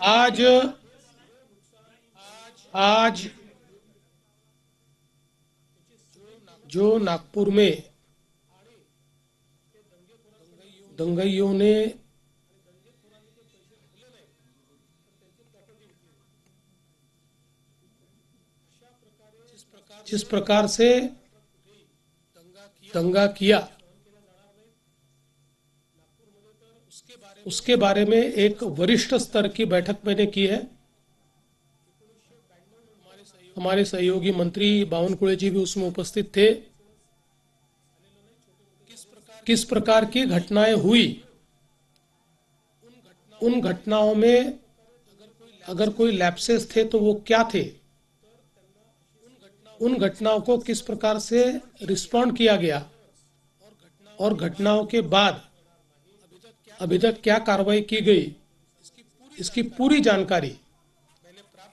आज आज जो नागपुर में दंगाइयों ने जिस प्रकार से दंगा किया, उसके बारे में एक वरिष्ठ स्तर की बैठक मैंने की है। हमारे सहयोगी मंत्री बावनकुळे जी भी उसमें उपस्थित थे। किस प्रकार की घटनाएं हुई, उन घटनाओं में अगर कोई लैप्सेस थे तो वो क्या थे, उन घटनाओं को किस प्रकार से रिस्पॉन्ड किया गया और घटनाओं के बाद अभी तक क्या कार्रवाई की गई, इसकी पूरी जानकारी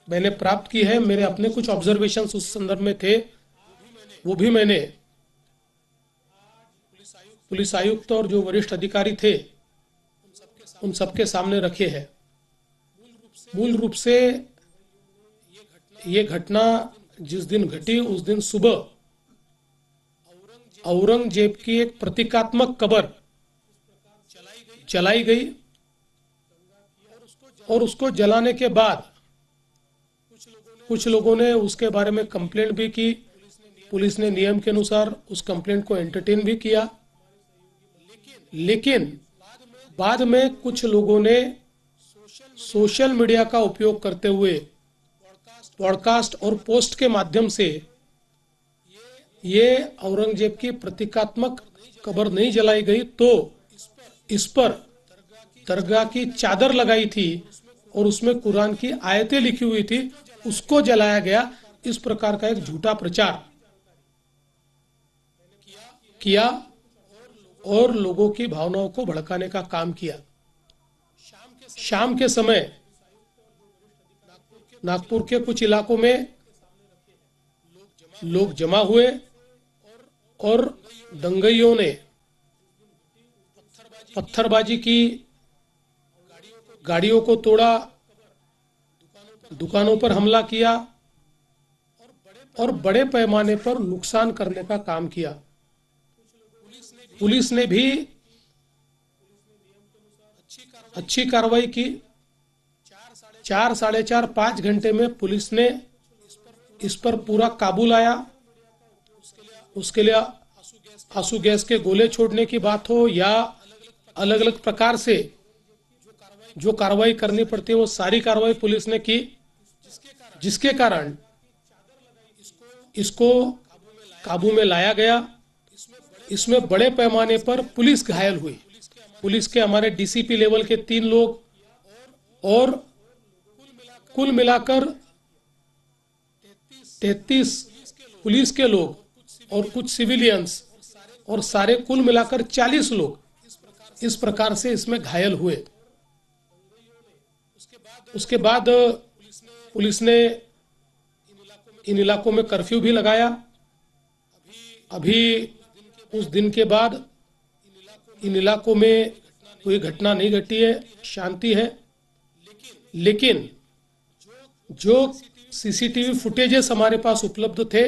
मैंने प्राप्त की है। मेरे अपने कुछ ऑब्जर्वेशंस उस संदर्भ में थे, वो भी मैंने पुलिस आयुक्त और जो वरिष्ठ अधिकारी थे उन सबके सामने रखे हैं। मूल रूप से ये घटना जिस दिन घटी उस दिन सुबह औरंगजेब की एक प्रतीकात्मक कब्र जलाई गई और उसको जलाने के बाद कुछ लोगों ने उसके बारे में कंप्लेंट भी की। पुलिस ने नियम के अनुसार उस कंप्लेंट को एंटरटेन भी किया, लेकिन बाद में कुछ लोगों ने सोशल मीडिया का उपयोग करते हुए पॉडकास्ट और पोस्ट के माध्यम से ये औरंगजेब की प्रतीकात्मक कब्र नहीं जलाई गई तो इस पर दरगाह की चादर लगाई थी और उसमें कुरान की आयतें लिखी हुई थी, उसको जलाया गया। इस प्रकार का एक झूठा प्रचार किया और लोगों की भावनाओं को भड़काने का काम किया। शाम के समय नागपुर के कुछ इलाकों में लोग जमा हुए और दंगाइयों ने पत्थरबाजी की, गाड़ियों को तोड़ा, दुकानों पर हमला किया और बड़े पैमाने पर नुकसान करने का काम किया। पुलिस ने भी अच्छी कार्रवाई की। 4, साढ़े 4, 5 घंटे में पुलिस ने इस पर पूरा काबू लाया। उसके लिए आंसू गैस के गोले छोड़ने की बात हो या अलग अलग प्रकार से जो कार्रवाई करनी पड़ती है वो सारी कार्रवाई पुलिस ने की, जिसके कारण इसको काबू में लाया गया। इसमें बड़े पैमाने पर पुलिस घायल हुई। पुलिस के हमारे डीसीपी लेवल के 3 लोग और कुल मिलाकर 33 पुलिस के लोग और कुछ सिविलियंस और सारे कुल मिलाकर 40 लोग इस प्रकार से इसमें घायल हुए। उसके बाद पुलिस ने इन इलाकों में कर्फ्यू भी लगाया। अभी उस दिन के बाद इन इलाकों में कोई घटना नहीं घटी है, शांति है। लेकिन जो सीसीटीवी फुटेजेस हमारे पास उपलब्ध थे,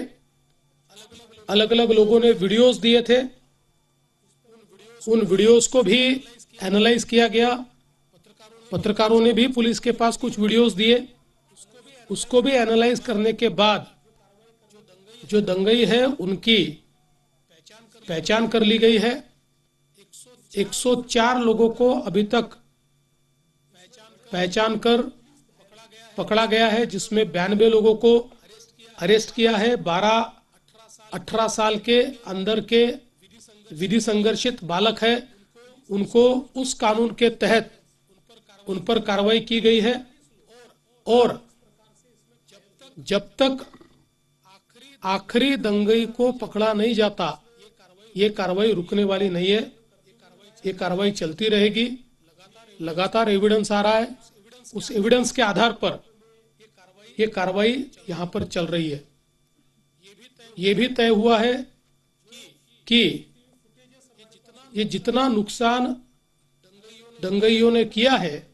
अलग अलग लोगों ने वीडियोस दिए थे, उन वीडियोस को भी एनालाइज किया गया। पत्रकारों ने भी पुलिस के पास कुछ वीडियोस दिए, उसको भी एनालाइज करने के बाद जो दंगई है उनकी पहचान कर ली गई है। 104 लोगों को अभी तक पहचान कर पकड़ा गया है, जिसमें 92 लोगों को अरेस्ट किया है। 12-18 साल के अंदर के विधि संघर्षित बालक है, उनको उस कानून के तहत उन पर कार्रवाई की गई है। और जब तक आखिरी दंगई को पकड़ा नहीं जाता, ये कार्रवाई रुकने वाली नहीं है। ये कार्रवाई चलती रहेगी। लगातार एविडेंस आ रहा है, उस एविडेंस के आधार पर ये कार्रवाई यहाँ पर चल रही है। ये भी तय हुआ है कि ये जितना नुकसान दंगाइयों ने किया है,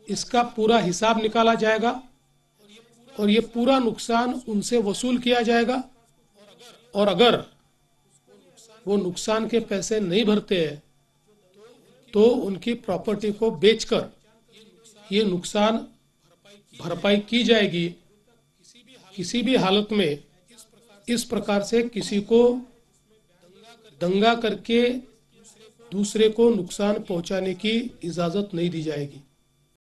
इसका पूरा हिसाब निकाला जाएगा और ये पूरा नुकसान उनसे वसूल किया जाएगा। और अगर वो नुकसान के पैसे नहीं भरते हैं तो उनकी प्रॉपर्टी को बेचकर ये नुकसान भरपाई की जाएगी। किसी भी हालत में इस प्रकार से किसी को दंगा करके दूसरे को नुकसान पहुंचाने की इजाज़त नहीं दी जाएगी।